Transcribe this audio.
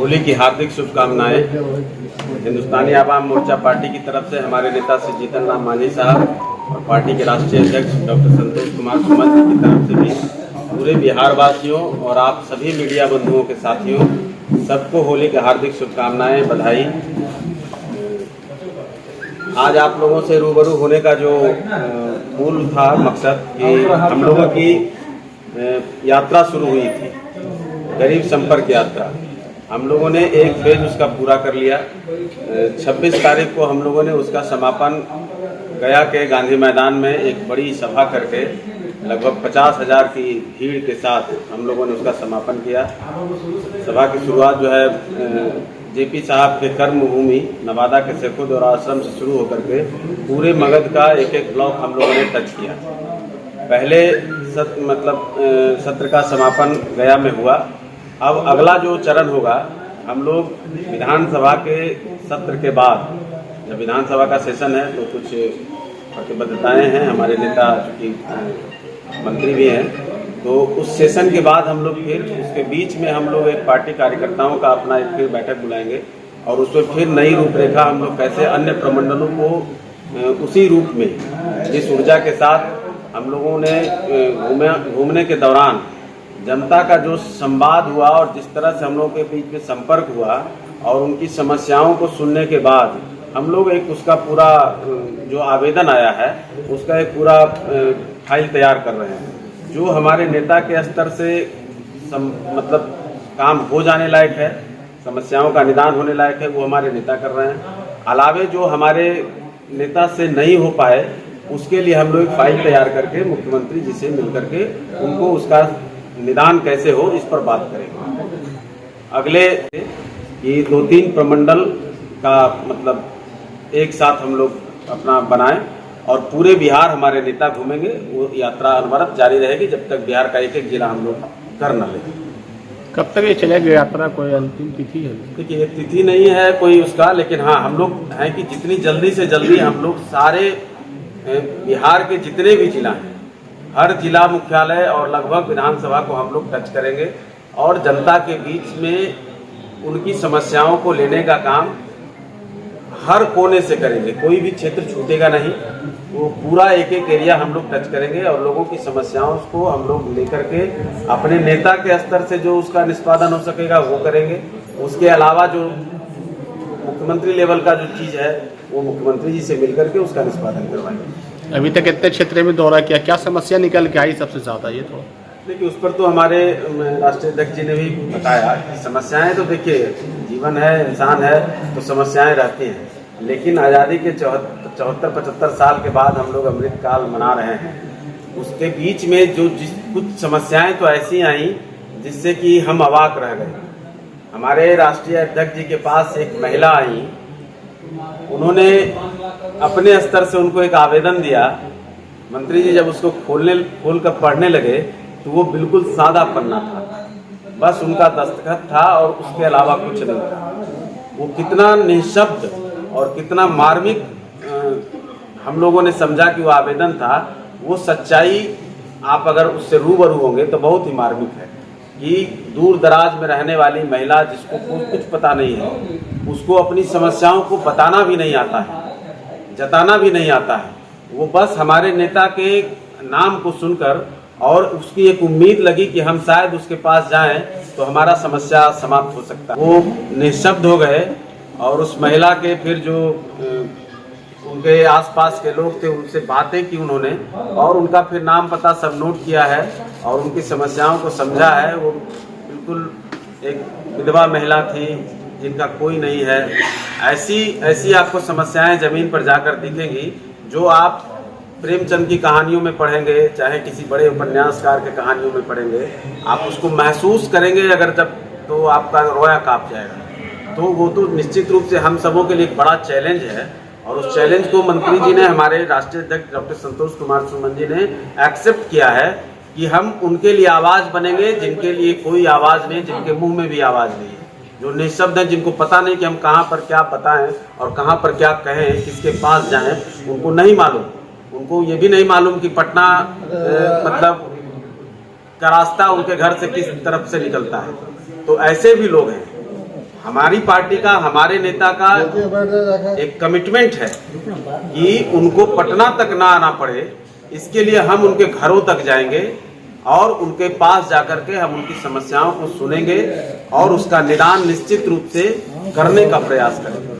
होली की हार्दिक शुभकामनाएं। हिंदुस्तानी आवाम मोर्चा पार्टी की तरफ से हमारे नेता श्री जीतन राम मांझी साहब और पार्टी के राष्ट्रीय अध्यक्ष डॉक्टर संतोष कुमार सुमन जी की तरफ से भी पूरे बिहार वासियों और आप सभी मीडिया बंधुओं के साथियों सबको होली की हार्दिक शुभकामनाएं, बधाई। आज आप लोगों से रूबरू होने का जो मूल था मकसद कि हम लोगों की यात्रा शुरू हुई थी, गरीब संपर्क यात्रा। हम लोगों ने एक फेज उसका पूरा कर लिया। 26 तारीख को हम लोगों ने उसका समापन गया के गांधी मैदान में एक बड़ी सभा करके लगभग 50,000 की भीड़ के साथ हम लोगों ने उसका समापन किया। सभा की शुरुआत जो है जेपी साहब के कर्मभूमि नवादा के शेखोदौरा आश्रम से शुरू होकर के पूरे मगध का एक एक ब्लॉक हम लोगों ने टच किया। पहले सत्र का समापन गया में हुआ। अब अगला जो चरण होगा, हम लोग विधानसभा के सत्र के बाद, जब विधानसभा का सेशन है तो कुछ प्रतिबद्धताएं हैं, हमारे नेता चूँकि मंत्री भी हैं, तो उस सेशन के बाद हम लोग फिर उसके बीच में हम लोग एक पार्टी कार्यकर्ताओं का अपना एक फिर बैठक बुलाएंगे और उसमें फिर नई रूपरेखा हम लोग कैसे अन्य प्रमंडलों को उसी रूप में जिस ऊर्जा के साथ हम लोगों ने घूमने के दौरान जनता का जो संवाद हुआ और जिस तरह से हम लोगों के बीच में संपर्क हुआ और उनकी समस्याओं को सुनने के बाद हम लोग एक उसका पूरा जो आवेदन आया है उसका एक पूरा फाइल तैयार कर रहे हैं। जो हमारे नेता के स्तर से काम हो जाने लायक है, समस्याओं का निदान होने लायक है, वो हमारे नेता कर रहे हैं। अलावे जो हमारे नेता से नहीं हो पाए उसके लिए हम लोग एक फाइल तैयार करके मुख्यमंत्री जी से मिल करके उनको उसका निदान कैसे हो इस पर बात करेंगे। अगले ये 2-3 प्रमंडल का एक साथ हम लोग अपना बनाएं और पूरे बिहार हमारे नेता घूमेंगे। वो यात्रा अनवरत जारी रहेगी जब तक बिहार का एक एक जिला हम लोग कर न लें। कब तक ये चलेगी यात्रा? कोई अंतिम तिथि है? देखिए, तिथि नहीं है कोई उसका, लेकिन हाँ हम लोग हैं कि जितनी जल्दी से जल्दी हम लोग सारे बिहार के जितने भी जिला हैं, हर जिला मुख्यालय और लगभग विधानसभा को हम लोग टच करेंगे और जनता के बीच में उनकी समस्याओं को लेने का काम हर कोने से करेंगे। कोई भी क्षेत्र छूटेगा नहीं, वो पूरा एक एक एरिया हम लोग टच करेंगे और लोगों की समस्याओं को हम लोग लेकर के अपने नेता के स्तर से जो उसका निष्पादन हो सकेगा वो करेंगे। उसके अलावा जो मुख्यमंत्री लेवल का जो चीज़ है वो मुख्यमंत्री जी से मिलकर के उसका निष्पादन करवाएंगे। अभी तक कितने क्षेत्र में दौरा किया, क्या समस्या निकल के आई सबसे ज़्यादा? ये तो देखिए, उस पर तो हमारे राष्ट्रीय अध्यक्ष जी ने भी बताया कि समस्याएं तो देखिए जीवन है, इंसान है तो समस्याएं रहती हैं, लेकिन आज़ादी के 74-75 साल के बाद हम लोग अमृत काल मना रहे हैं। उसके बीच में जो कुछ समस्याएं तो ऐसी आई जिससे कि हम अवाक रह गए। हमारे राष्ट्रीय अध्यक्ष जी के पास एक महिला आई, उन्होंने अपने स्तर से उनको एक आवेदन दिया। मंत्री जी जब उसको खोल कर पढ़ने लगे तो वो बिल्कुल सादा पन्ना था, बस उनका दस्तखत था और उसके अलावा कुछ नहीं था। वो कितना निःशब्द और कितना मार्मिक हम लोगों ने समझा कि वो आवेदन था। वो सच्चाई आप अगर उससे रूबरू होंगे तो बहुत ही मार्मिक है कि दूर दराज में रहने वाली महिला जिसको कुछ पता नहीं है, उसको अपनी समस्याओं को बताना भी नहीं आता है, जताना भी नहीं आता है। वो बस हमारे नेता के नाम को सुनकर और उसकी एक उम्मीद लगी कि हम शायद उसके पास जाएं तो हमारा समस्या समाप्त हो सकता है। वो निःशब्द हो गए और उस महिला के फिर जो उनके आसपास के लोग थे उनसे बातें की उन्होंने और उनका फिर नाम पता सब नोट किया है और उनकी समस्याओं को समझा है। वो बिल्कुल एक विधवा महिला थी जिनका कोई नहीं है। ऐसी आपको समस्याएं जमीन पर जाकर दिखेंगी जो आप प्रेमचंद की कहानियों में पढ़ेंगे, चाहे किसी बड़े उपन्यासकार के कहानियों में पढ़ेंगे, आप उसको महसूस करेंगे अगर जब, तो आपका रोया कांप जाएगा। तो वो तो निश्चित रूप से हम सबों के लिए एक बड़ा चैलेंज है और उस चैलेंज को मंत्री जी ने, हमारे राष्ट्रीय अध्यक्ष डॉक्टर संतोष कुमार सुमन जी ने एक्सेप्ट किया है कि हम उनके लिए आवाज़ बनेंगे जिनके लिए कोई आवाज़ नहीं, जिनके मुंह में भी आवाज़ नहीं है, जो निःशब्द हैं, जिनको पता नहीं कि हम कहाँ पर क्या बताएं और कहाँ पर क्या कहें, किसके पास जाएं, उनको नहीं मालूम। उनको ये भी नहीं मालूम कि पटना का रास्ता उनके घर से किस तरफ से निकलता है। तो ऐसे भी लोग हैं। हमारी पार्टी का, हमारे नेता का एक कमिटमेंट है कि उनको पटना तक ना आना पड़े। इसके लिए हम उनके घरों तक जाएंगे और उनके पास जाकर के हम उनकी समस्याओं को सुनेंगे और उसका निदान निश्चित रूप से करने का प्रयास करेंगे।